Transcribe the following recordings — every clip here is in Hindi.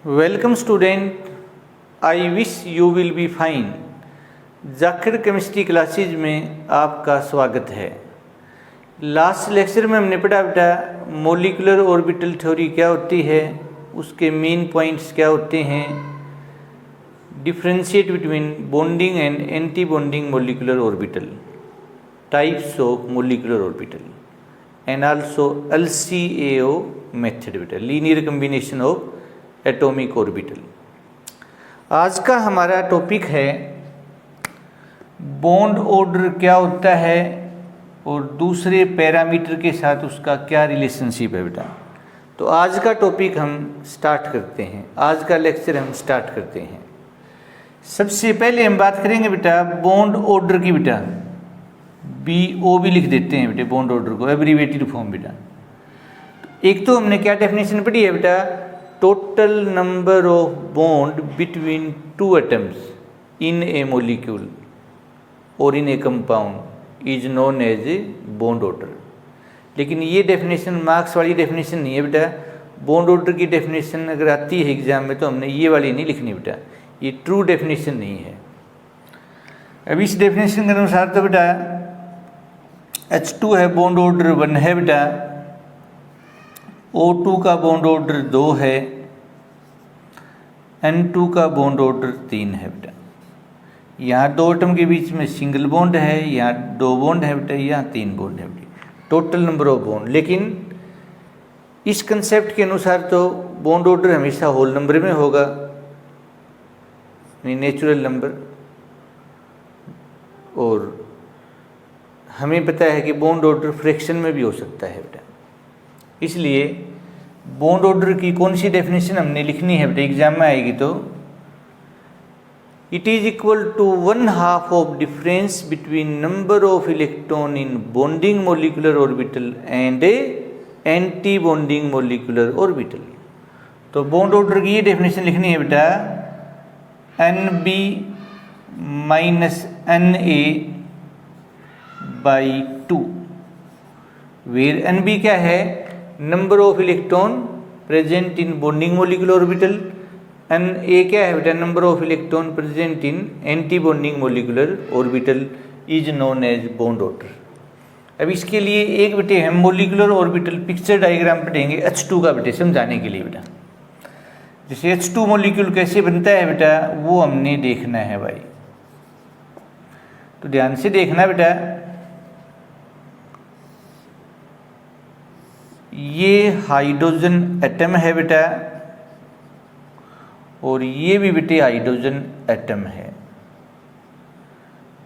Welcome student, I wish you will be fine। Zakir chemistry classes में आपका स्वागत है। लास्ट लेक्चर में हमने पढ़ा बेटा मोलिकुलर ऑर्बिटल थ्योरी क्या होती है, उसके मेन पॉइंट्स क्या होते हैं, differentiate between bonding and anti bonding molecular orbital, types of molecular orbital and also LCAO method बेटा, linear combination of atomic orbital. आज का हमारा टॉपिक है बॉन्ड ऑर्डर क्या होता है और दूसरे पैरामीटर के साथ उसका क्या रिलेशनशिप है बेटा। तो आज का टॉपिक हम स्टार्ट करते हैं, आज का लेक्चर हम स्टार्ट करते हैं। सबसे पहले हम बात करेंगे बेटा बॉन्ड ऑर्डर की बेटा, BO भी लिख देते हैं बेटे बॉन्ड ऑर्डर को, एब्रीवेटेड फॉर्म बेटा। एक तो हमने क्या डेफिनेशन पढ़ी है बेटा, total number of bond between two atoms in a molecule और in a compound is known as a bond order. लेकिन ये डेफिनेशन मार्क्स वाली डेफिनेशन नहीं है बेटा। बॉन्ड ऑर्डर की डेफिनेशन अगर आती है एग्जाम में तो हमने ये वाली नहीं लिखनी बेटा, ये ट्रू डेफिनेशन नहीं है। अब इस डेफिनेशन के अनुसार तो बेटा H2 है बॉन्ड ऑर्डर 1 है बेटा, O2 का बॉन्ड ऑर्डर 2 है, N2 का बॉन्ड ऑर्डर 3 है बेटा। यहाँ दो एटम के बीच में सिंगल बॉन्ड है, यहाँ 2 बॉन्ड है बेटा, यहाँ 3 बॉन्ड है बेटा, टोटल नंबर ऑफ बॉन्ड। लेकिन इस कंसेप्ट के अनुसार तो बॉन्ड ऑर्डर हमेशा होल नंबर में होगा, नेचुरल नंबर। और हमें पता है कि बॉन्ड ऑर्डर फ्रैक्शन में भी हो सकता है बेटा। इसलिए बॉन्ड ऑर्डर की कौन सी डेफिनेशन हमने लिखनी है बेटा, एग्जाम में आएगी तो it is equal to 1/2 of difference between number of electron in bonding molecular orbital and a anti bonding molecular orbital. तो बॉन्ड ऑर्डर की ये डेफिनेशन लिखनी है बेटा, NB minus NA by 2, where NB क्या है, number of electron present in bonding molecular orbital, NA क्या है बेटा, number of electron present in anti bonding molecular orbital is known as bond order. अब इसके लिए एक बेटे हम मोलिकुलर ऑर्बिटल पिक्चर डायग्राम पढ़ेंगे H2 का बेटे, समझाने के लिए बेटा। जैसे H2 मोलिक्यूल कैसे बनता है बेटा वो हमने देखना है भाई, तो ध्यान से देखना बेटा। ये हाइड्रोजन एटम है बेटा और ये भी बेटे हाइड्रोजन एटम है।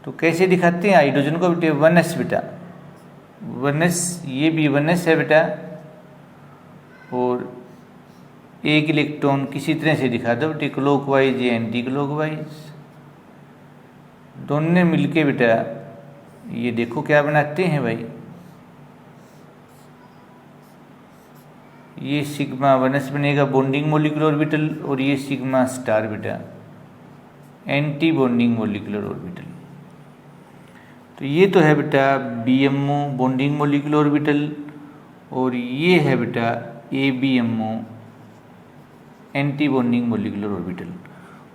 तो कैसे दिखाते हैं हाइड्रोजन को बेटे, 1s बेटा, 1s, ये भी 1s है बेटा। और एक इलेक्ट्रॉन किसी तरह से दिखा दो बेटे, क्लॉकवाइज या एंटी क्लॉकवाइज, दोनों मिलके बेटा ये देखो क्या बनाते हैं भाई, ये सिग्मा 1s बनेगा बॉन्डिंग मोलिकुलर ऑर्बिटल और ये सिग्मा स्टार बेटा एंटी बॉन्डिंग मोलिकुलर ऑर्बिटल। तो ये तो है बेटा BMO बॉन्डिंग मोलिकुलर ऑर्बिटल और ये है बेटा ABMO anti bonding molecular orbital.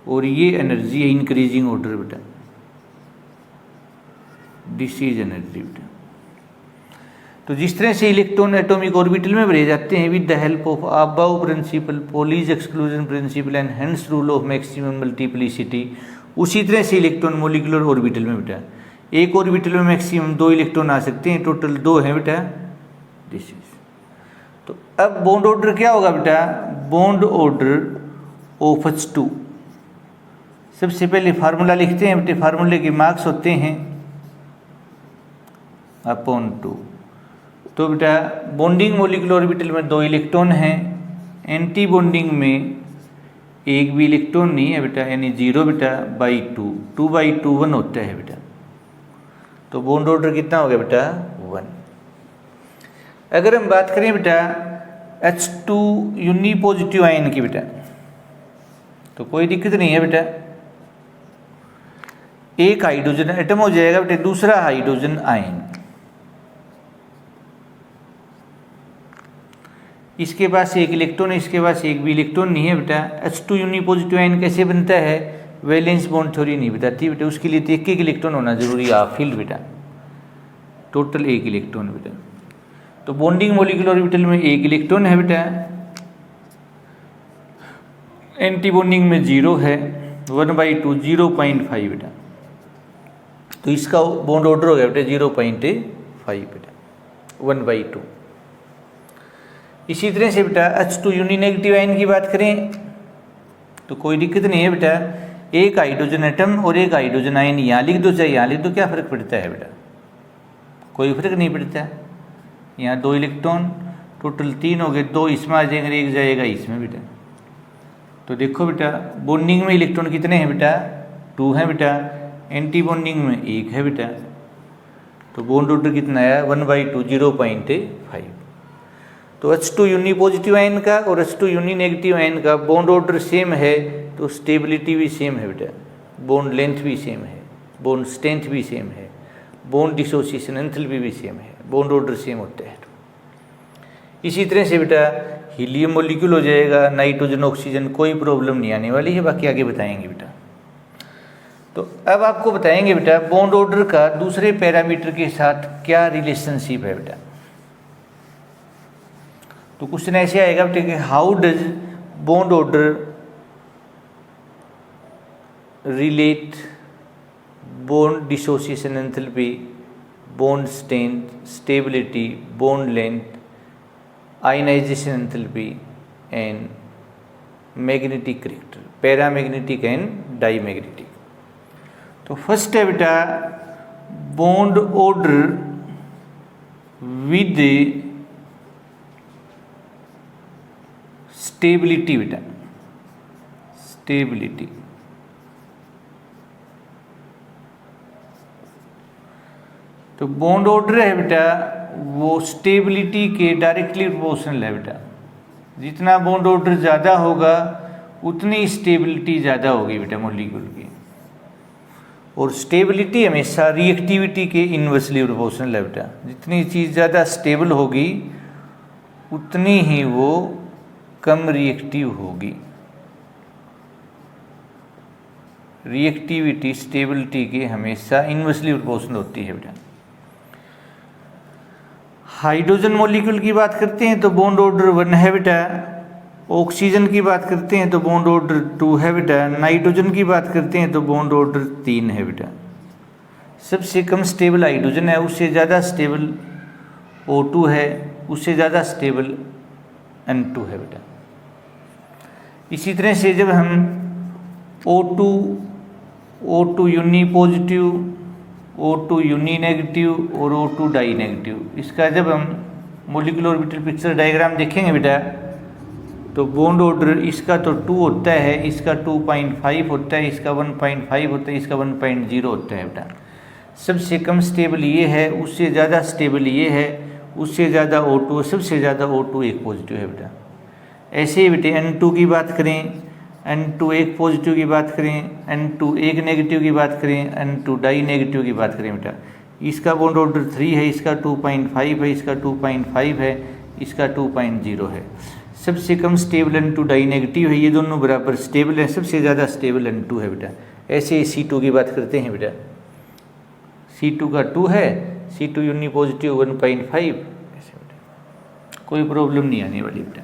और ये एनर्जी है इंक्रीजिंग ऑर्डर बेटा, दिस इज एनर्जी बेटा। तो जिस तरह से इलेक्ट्रॉन एटॉमिक ऑर्बिटल में भरे जाते हैं with the help of aufbau principle, Pauli's exclusion principle and hence rule of maximum multiplicity, उसी तरह से इलेक्ट्रॉन मोलिकुलर ऑर्बिटल में बेटा एक ऑर्बिटल में मैक्सिमम 2 इलेक्ट्रॉन आ सकते हैं, टोटल 2 हैं बेटा, दिस इज। तो अब बॉन्ड ऑर्डर क्या होगा बेटा, बॉन्ड ऑर्डर ऑफ H2। सबसे पहले फार्मूला लिखते हैं बेटे, फार्मूले के मार्क्स होते हैं अपॉन 2। तो बेटा बॉन्डिंग मोलिकुलर ऑर्बिटल में 2 इलेक्ट्रॉन हैं, एंटी बॉन्डिंग में एक भी इलेक्ट्रॉन नहीं है बेटा, यानी 0 बेटा बाई 2, 2 बाई 2 1 होता है बेटा। तो बॉन्ड ऑर्डर कितना हो गया बेटा 1। अगर हम बात करें बेटा H2 यूनिपॉजिटिव आयन की बेटा, तो कोई दिक्कत नहीं है बेटा, एक हाइड्रोजन एटम हो जाएगा बेटा, दूसरा हाइड्रोजन आयन। इसके पास एक इलेक्ट्रॉन है, इसके पास एक भी इलेक्ट्रॉन नहीं है बेटा। H2 यूनी पॉजिटिव आयन कैसे बनता है? वैलेंस बॉन्ड थ्योरी नहीं बताती बेटा, उसके लिए तो एक एक इलेक्ट्रॉन होना जरूरी है, फील्ड बेटा, टोटल एक इलेक्ट्रॉन बेटा। तो बॉन्डिंग मॉलिक्यूलर ऑर्बिटल में एक इलेक्ट्रॉन है बेटा, एंटी बॉन्डिंग में 0 है, 1/2 0.5 बेटा। तो इसका बॉन्ड ऑर्डर हो गया बेटा 0.5 बेटा, 1/2। इसी तरह से बेटा H2 यूनी नेगेटिव आयन की बात करें तो कोई दिक्कत नहीं है बेटा, एक हाइड्रोजन एटम और एक हाइड्रोजन आयन यहाँ लिख दो चाहे यहाँ लिख दो, क्या फर्क पड़ता है बेटा? कोई फर्क नहीं पड़ता। यहाँ 2 इलेक्ट्रॉन, टोटल 3 हो गए, 2 इसमें आ जाएंगे, एक जाएगा इसमें बेटा। तो देखो बेटा बॉन्डिंग में इलेक्ट्रॉन कितने हैं बेटा? 2 हैं बेटा, एंटी बॉन्डिंग में 1 है बेटा। तो बॉन्ड ऑर्डर कितना आया? 1/2 0.5। तो H2 यूनी पॉजिटिव आयन का और H2 यूनी नेगेटिव आयन का बॉन्ड ऑर्डर सेम है, तो स्टेबिलिटी भी सेम है बेटा, बॉन्ड लेंथ भी सेम है, बॉन्ड स्ट्रेंथ भी सेम है, बॉन्ड डिसोसिएशन एंथैल्पी भी सेम है, बॉन्ड ऑर्डर सेम होता है। इसी तरह से बेटा हीलियम मॉलिक्यूल हो जाएगा, नाइट्रोजन ऑक्सीजन, कोई प्रॉब्लम नहीं आने वाली है, बाकी आगे बताएंगे बेटा। तो अब आपको बताएंगे बेटा बॉन्ड ऑर्डर का दूसरे पैरामीटर के साथ क्या रिलेशनशिप है बेटा। तो क्वेश्चन ऐसे आएगा बेटा कि how does bond order relate bond dissociation enthalpy, bond strength, stability, bond length, ionisation enthalpy and magnetic character, paramagnetic and diamagnetic. तो फर्स्ट है बेटा बॉन्ड ऑर्डर विद स्टेबिलिटी बेटा, स्टेबिलिटी। तो बॉन्ड ऑर्डर है बेटा वो स्टेबिलिटी के डायरेक्टली प्रोपोर्शनल है बेटा। जितना बॉन्ड ऑर्डर ज़्यादा होगा उतनी स्टेबिलिटी ज़्यादा होगी बेटा मॉलिक्यूल की, और स्टेबिलिटी हमेशा रिएक्टिविटी के इन्वर्सली प्रोपोर्शनल है बेटा। जितनी चीज़ ज़्यादा स्टेबल होगी उतनी ही वो कम रिएक्टिव होगी। रिएक्टिविटी स्टेबिलिटी के हमेशा इन्वर्सली प्रोपोर्शनल होती है बेटा। हाइड्रोजन मॉलिक्यूल की बात करते हैं तो बॉन्ड ऑर्डर 1 है बेटा, ऑक्सीजन की बात करते हैं तो बॉन्ड ऑर्डर 2 है बेटा, नाइट्रोजन की बात करते हैं तो बॉन्ड ऑर्डर 3 है बेटा। सबसे कम स्टेबल हाइड्रोजन है, उससे ज़्यादा स्टेबल O2 है, उससे ज़्यादा स्टेबल N2 है बेटा। इसी तरह से जब हम O2 uni positive, O2 uni negative और O2 डाई नेगेटिव, इसका जब हम मॉलिक्यूलर ऑर्बिटल पिक्चर डायग्राम देखेंगे बेटा तो बॉन्ड ऑर्डर इसका तो 2 होता है, इसका 2.5 होता है, इसका 1.5 होता है, इसका 1.0 होता है बेटा। सबसे कम स्टेबल ये है, उससे ज़्यादा स्टेबल ये है, उससे ज़्यादा O2, सबसे ज़्यादा O2 एक पॉजिटिव है बेटा। ऐसे ही बेटे N2 की बात करें, N2 एक पॉजिटिव की बात करें, N2 एक नेगेटिव की बात करें, N2 डाई नेगेटिव की बात करें बेटा, इसका बॉन्ड ऑर्डर 3 है, इसका 2.5 है, इसका 2.5 है, इसका 2.0 है। सबसे कम स्टेबल N2 डाई नेगेटिव है, ये दोनों बराबर स्टेबल है, सबसे ज़्यादा स्टेबल N2 है बेटा। ऐसे ही C2 की बात करते हैं बेटा, C2 का 2 है, C2 यूनी पॉजिटिव 1.5, ऐसे बेटा कोई प्रॉब्लम नहीं आने वाली बेटा।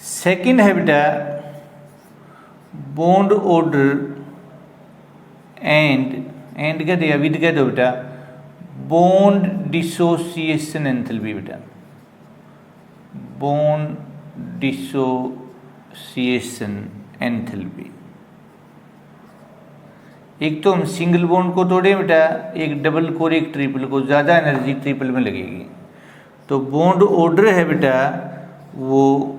सेकंड है बेटा बॉन्ड ऑर्डर एंड क्या दिया, विद क्या दो बेटा, बॉन्ड डिसोसिएशन एंथैल्पी बेटा, बॉन्ड डिसोसिएशन एंथैल्पी। एक तो हम सिंगल बॉन्ड को तोड़े बेटा, एक डबल को और एक ट्रिपल को, ज़्यादा एनर्जी ट्रिपल में लगेगी। तो बॉन्ड ऑर्डर है बेटा वो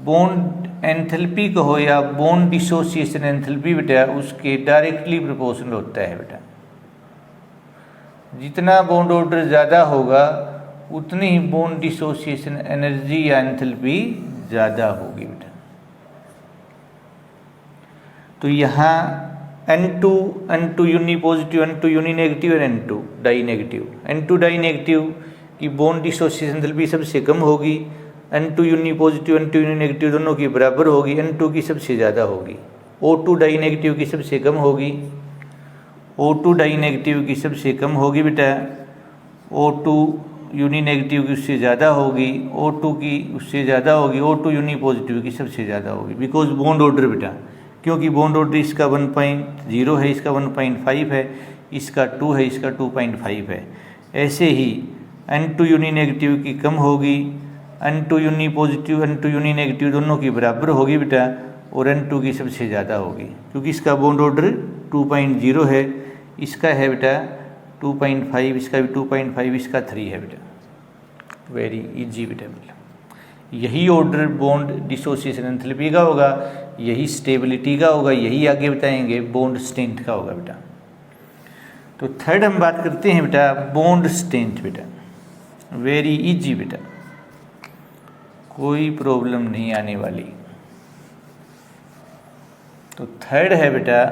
बॉन्ड एंथैल्पी कहो या बॉन्ड डिसोसिएशन एंथैल्पी बेटा उसके डायरेक्टली प्रोपोर्शनल होता है बेटा। जितना बॉन्ड ऑर्डर ज़्यादा होगा उतनी ही बॉन्ड डिसोसिएशन एनर्जी या एंथैल्पी ज़्यादा होगी बेटा। तो यहाँ N2 uni positive, N2 uni negative और N2 die negative. N2 die negative कि बॉन्ड डिसोसिएशन एंथैल्पी सबसे कम होगी, N2 uni positive N2 uni negative दोनों की बराबर होगी, N2 की सबसे ज़्यादा होगी, O2 डाई नेगेटिव की सबसे कम होगी, O2 डाई नेगेटिव की सबसे कम होगी बेटा, O2 यूनी नेगेटिव की उससे ज़्यादा होगी, O2 की उससे ज़्यादा होगी, O2 यूनी पॉजिटिव की सबसे ज़्यादा होगी, बिकॉज बॉन्ड ऑर्डर बेटा, क्योंकि बॉन्ड ऑर्डर इसका 1.0 है, इसका 1.5 है, इसका 2 है, इसका 2.5 है। ऐसे ही N2 यूनी नेगेटिव की कम होगी, N2 uni positive N2 uni negative दोनों की बराबर होगी बेटा, और N2 की सबसे ज़्यादा होगी, क्योंकि इसका बॉन्ड ऑर्डर 2.0 है, इसका है बेटा 2.5, इसका भी 2.5, इसका 3 है बेटा। वेरी इजी बेटा, मतलब यही ऑर्डर बॉन्ड डिसोसिएशन एंथैल्पी का होगा, यही स्टेबिलिटी का होगा, यही आगे बताएंगे बॉन्ड स्ट्रेंथ का होगा बेटा। तो थर्ड हम बात करते हैं बेटा बॉन्ड स्ट्रेंथ बेटा, वेरी इजी बेटा, कोई प्रॉब्लम नहीं आने वाली। तो थर्ड है बेटा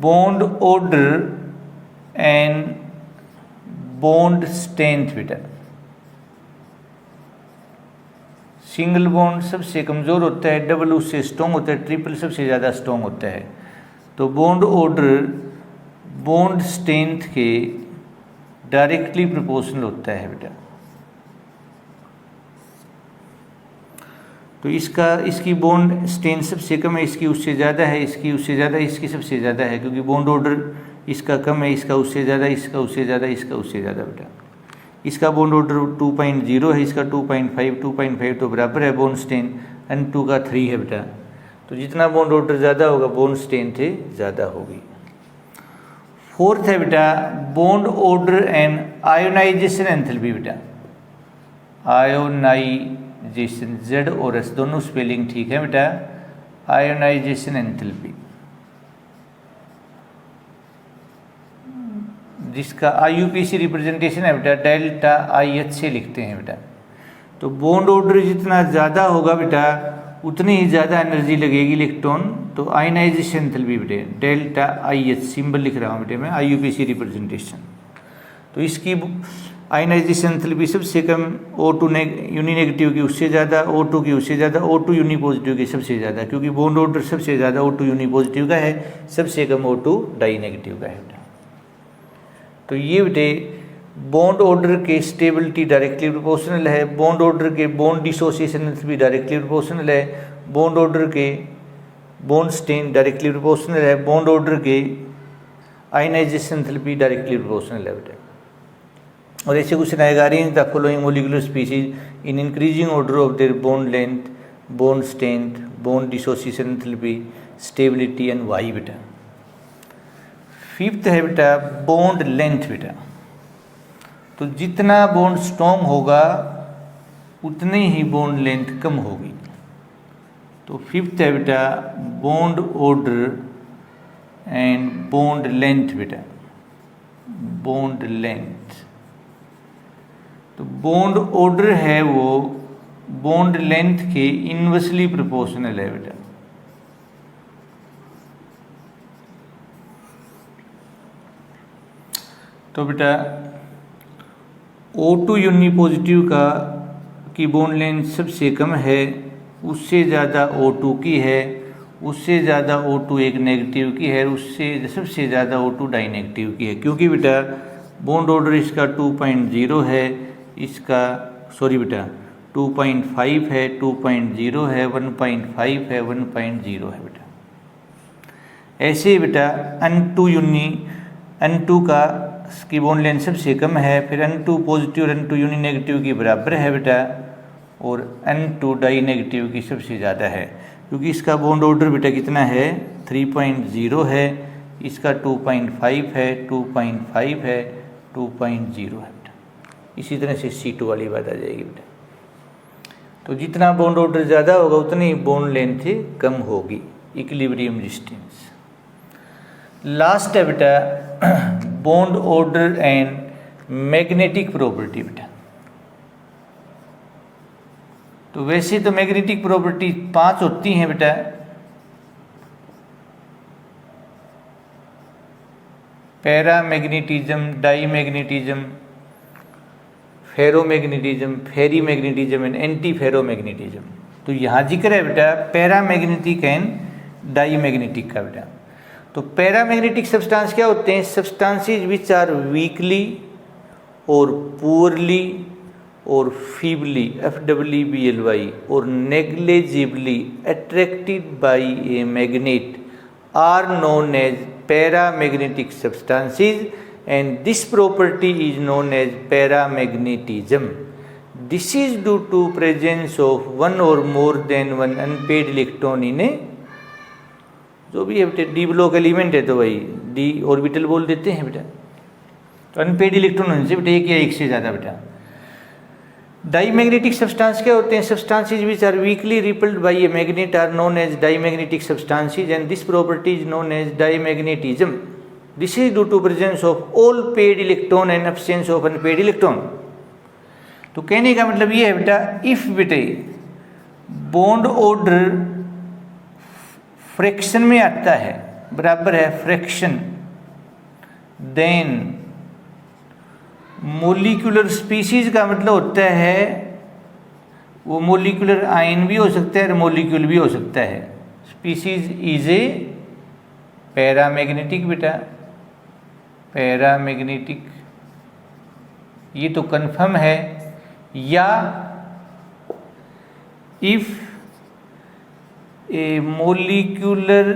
bond order and bond strength बेटा। सिंगल बॉन्ड सबसे कमज़ोर होता है, डबल उससे स्ट्रॉन्ग होता है, ट्रिपल सबसे ज़्यादा स्ट्रॉन्ग होता है। तो बॉन्ड ऑर्डर बॉन्ड स्ट्रेंथ के डायरेक्टली प्रोपोर्शनल होता है बेटा। तो इसकी बॉन्ड स्ट्रेंथ सबसे कम है, इसकी उससे ज़्यादा है, इसकी उससे ज़्यादा, इसकी सबसे ज़्यादा है, क्योंकि बॉन्ड ऑर्डर इसका कम है, इसका उससे ज़्यादा, इसका उससे ज़्यादा, इसका उससे ज़्यादा बेटा। इसका बॉन्ड ऑर्डर 2.0 है, इसका 2.5 तो बराबर है बॉन्ड स्ट्रेंथ, N2 का 3 है बेटा। तो जितना बॉन्ड ऑर्डर ज़्यादा होगा बॉन्ड स्ट्रेंथ ज़्यादा होगी। फोर्थ है बेटा bond order and ionization enthalpy बेटा। आयोनाइजेशन Z और S दोनों स्पेलिंग ठीक है बेटा। आयोनाइजेशन एंथैल्पी जिसका IUPAC रिप्रेजेंटेशन है बेटा डेल्टा IH से लिखते हैं बेटा। तो बॉन्ड ऑर्डर जितना ज़्यादा होगा बेटा उतनी ही ज़्यादा एनर्जी लगेगी इलेक्ट्रॉन। तो आयनाइजेशन एंथैल्पी बेटे डेल्टा IH सिंबल लिख रहा हूँ बेटे मैं, IUPAC रिप्रेजेंटेशन। तो इसकी आयनाइजेशन एंथैल्पी सबसे कम O2 यूनी नेगेटिव की उससे ज़्यादा, O2 की उससे ज़्यादा, O2 यूनी पॉजिटिव की सबसे ज़्यादा, क्योंकि बॉन्ड ऑर्डर सबसे ज़्यादा O2 यूनी पॉजिटिव का है, सबसे कम O2 डाई नेगेटिव का है बेटा। तो ये बेटे बॉन्ड ऑर्डर के स्टेबिलिटी डायरेक्टली प्रोपोर्शनल है, बॉन्ड ऑर्डर के bond dissociation enthalpy directly proportional है, बॉन्ड ऑर्डर के बॉन्ड स्ट्रेंथ डायरेक्टली प्रोपोर्शनल है, बॉन्ड ऑर्डर के आयनाइजेशन एंथैल्पी डायरेक्टली प्रोपोर्शनल है बेटा। और ऐसे क्वेश्चन आएगा arrange the following molecular species in increasing order of their bond length, bond strength, bond dissociation enthalpy, stability and why बेटा। फिफ्थ है बेटा बॉन्ड लेंथ बेटा। तो जितना बॉन्ड स्ट्रॉन्ग होगा उतनी ही बॉन्ड लेंथ कम होगी। तो फिफ्थ है बेटा bond order and bond length बेटा, बॉन्ड लेंथ। तो बॉन्ड ऑर्डर है वो बॉन्ड लेंथ के इनवर्सली प्रोपोर्शनल है बेटा। तो बेटा O2 यूनी पॉजिटिव की बॉन्ड लेंथ सबसे कम है, उससे ज़्यादा O2 की है, उससे ज़्यादा O2 एक नेगेटिव की है, उससे सबसे ज़्यादा O2 डाई नेगेटिव की है। क्योंकि बेटा बॉन्ड ऑर्डर इसका 2.0 है, इसका सॉरी बेटा 2.5 है, 2.0 है, 1.5 है, 1.0 है बेटा। ऐसे बेटा N2 की बॉन्ड लेंथ सबसे कम है, फिर N2 पॉजिटिव और N2 यूनी नेगेटिव की बराबर है बेटा, और N2 डाई नेगेटिव की सबसे ज़्यादा है, क्योंकि इसका बॉन्ड ऑर्डर बेटा कितना है 3.0 है, इसका 2.5 है, 2.5 है, 2.0 है बेटा। इसी तरह से C2 वाली बात आ जाएगी बेटा। तो जितना बॉन्ड ऑर्डर ज़्यादा होगा उतनी बॉन्ड लेंथ कम होगी, इक्विलिब्रियम डिस्टेंस। लास्ट है बेटा bond order and magnetic property बेटा। तो वैसे तो मैग्नेटिक प्रॉपर्टी 5 होती हैं बेटा। Paramagnetism, diamagnetism, ferromagnetism, ferrimagnetism and anti ferromagnetism. तो यहाँ जिक्र है बेटा पैरामैग्नेटिक एंड डाईमैग्नेटिक का बेटा। तो पैरामैग्नेटिक सब्सटेंस क्या होते हैं? सब्सटेंसेस विच आर वीकली और पुअरली और फीबली FWBLY और negligibly attracted by a magnet are known as paramagnetic substances and this property is known as paramagnetism. This is due to presence of one or more than one unpaired electron in a, जो भी है बेटा डी ब्लॉक एलिमेंट है तो वही डी ऑर्बिटल बोल देते हैं बेटा। तो अनपेड इलेक्ट्रॉन होने से बेटा एक या एक से ज़्यादा बेटा। डाईमैग्नेटिक सब्सटेंस क्या होते हैं? Substances which are weakly repelled by a magnet are known as diamagnetic substances and this property is known as diamagnetism. This is due to presence of all paired electron and absence of unpaired electron। तो कहने का मतलब ये है बेटा इफ बेटे बॉन्ड ऑर्डर फ्रैक्शन में आता है, बराबर है फ्रैक्शन, देन मोलिकुलर स्पीसीज का मतलब होता है वो मोलिकुलर आयन भी हो सकता है और मोलिक्यूल भी हो सकता है। स्पीसीज इज ए पैरामैग्नेटिक बेटा, पैरामैग्नेटिक, ये तो कंफर्म है। या if a molecular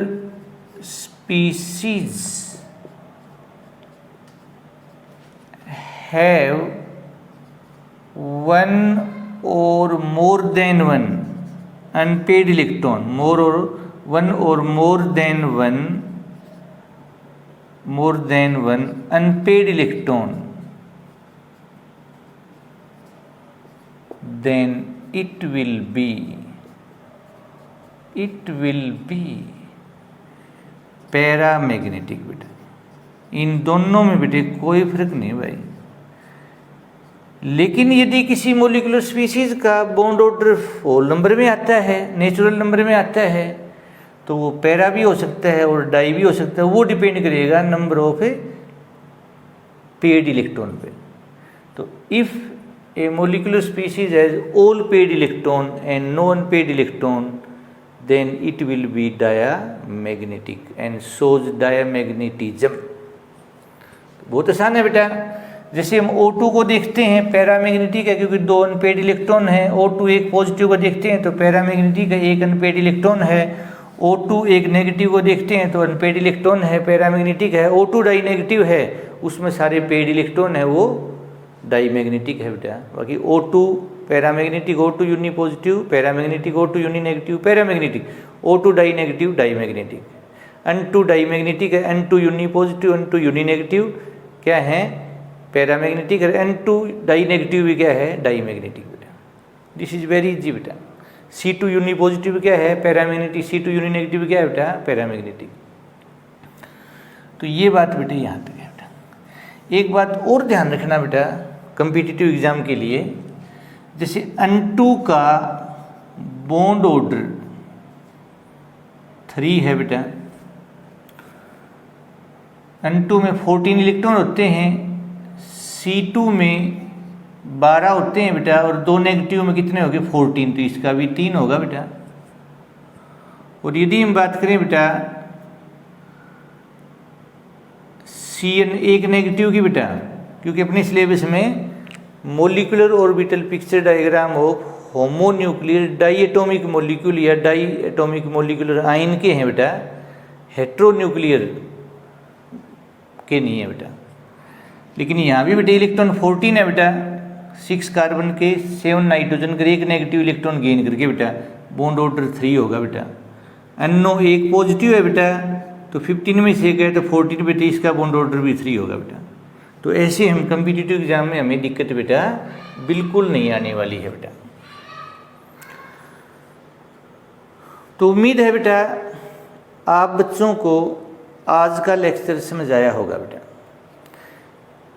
species have one और more than one unpaid electron, more और वन और more than one unpaid electron, then it will be paramagnetic बेटा। इन दोनों में बेटे कोई फर्क नहीं भाई। लेकिन यदि किसी मोलिकुलर स्पीसीज का बॉन्ड ऑर्डर होल नंबर में आता है, नेचुरल नंबर में आता है, तो वो पैरा भी हो सकता है और डाई भी हो सकता है। वो डिपेंड करेगा नंबर ऑफ पेड इलेक्ट्रॉन पे। तो if a molecular species has all paired electron and no unpaired electron then it will be diamagnetic and shows diamagnetism. बहुत आसान है बेटा। जैसे हम O2 को देखते हैं पैरामैग्नेटिक है क्योंकि दो अनपेड इलेक्ट्रॉन है। O2 एक पॉजिटिव को देखते हैं तो पैरामैग्नेटिक है, एक अनपेड इलेक्ट्रॉन है। O2 एक नेगेटिव को देखते हैं तो अनपेड इलेक्ट्रॉन है, पैरामैग्नेटिक है। O2 डाई नेगेटिव है, उसमें सारे पेड इलेक्ट्रॉन है, वो डाईमैग्नेटिक है बेटा। बाकी O2 paramagnetic, O2 uni positive paramagnetic, O2 uni negative paramagnetic, O2 di negative diamagnetic. N2 diamagnetic है, N2 uni positive, N2 uni negative क्या है? पैरामैग्नेटिक है। N2 डाई नेगेटिव भी क्या है? डाईमैग्नेटिक बेटा। दिस इज वेरी इजी बेटा। C2 यूनी पॉजिटिव क्या है? पैरामैग्नेटिक। C2 यूनी नेगेटिव क्या है बेटा? पैरामैग्नेटिक। तो ये बात बेटा यहाँ तक है बेटा। एक बात और ध्यान रखना बेटा कम्पिटिटिव एग्जाम के लिए, जैसे N2 का बॉन्ड ऑर्डर 3 है बेटा। N2 में 14 इलेक्ट्रॉन होते हैं, C2 में 12 होते हैं बेटा, और दो नेगेटिव में कितने हो गए? 14। तो इसका भी 3 होगा बेटा। और यदि हम बात करें बेटा Cn एक नेगेटिव की बेटा, क्योंकि अपने सिलेबस में molecular orbital picture diagram of homonuclear di atomic molecule या डाई एटॉमिक मोलिकुलर आयन के हैं बेटा, हेट्रोन्यूक्लियर के नहीं है बेटा। लेकिन यहाँ भी बेटा इलेक्ट्रॉन 14 है बेटा, 6 कार्बन के 7 नाइट्रोजन कर एक नेगेटिव इलेक्ट्रॉन गेन करके बेटा बॉन्ड ऑर्डर 3 होगा बेटा। NO एक पॉजिटिव है बेटा, तो 15 में से गए तो 14 बेटा इसका बॉन्ड ऑर्डर भी 3 होगा बेटा। तो ऐसे हम कम्पिटिटिव एग्जाम में हमें दिक्कत बेटा बिल्कुल नहीं आने वाली है बेटा। तो उम्मीद है बेटा आप बच्चों को आज का लेक्चर समझ आया होगा बेटा।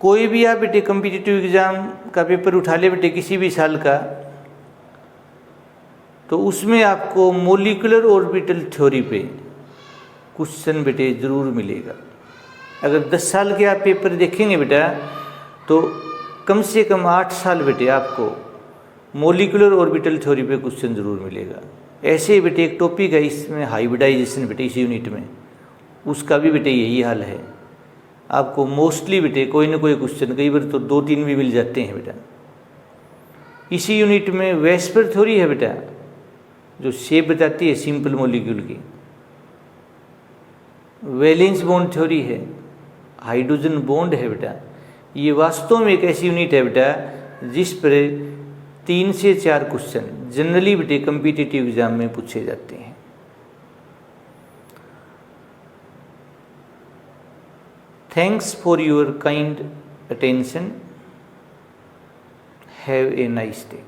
कोई भी आप बेटे कम्पिटिटिव एग्ज़ाम का पेपर उठा ले बेटे किसी भी साल का, तो उसमें आपको मोलिकुलर ऑर्बिटल थ्योरी पे क्वेश्चन बेटे ज़रूर मिलेगा। अगर 10 साल के आप पेपर देखेंगे बेटा तो कम से कम 8 साल बेटे आपको मोलिकुलर ऑर्बिटल थ्योरी पे क्वेश्चन ज़रूर मिलेगा। ऐसे ही बेटे एक टॉपिक है इसमें हाइब्रिडाइजेशन बेटे इस यूनिट में, उसका भी बेटे यही हाल है। आपको मोस्टली बेटे कोई ना कोई क्वेश्चन, कई बार तो 2-3 भी मिल जाते हैं बेटा। इसी यूनिट में वेस्पर थ्योरी है बेटा, जो शेप बताती है सिंपल मॉलिक्यूल की। वैलेंस बॉन्ड थ्योरी है, हाइड्रोजन बॉन्ड है बेटा। ये वास्तव में एक ऐसी यूनिट है बेटा जिस पर 3 से 4 क्वेश्चन जनरली बेटे कम्पिटिटिव एग्जाम में पूछे जाते हैं। Thanks for your kind attention. Have a nice day.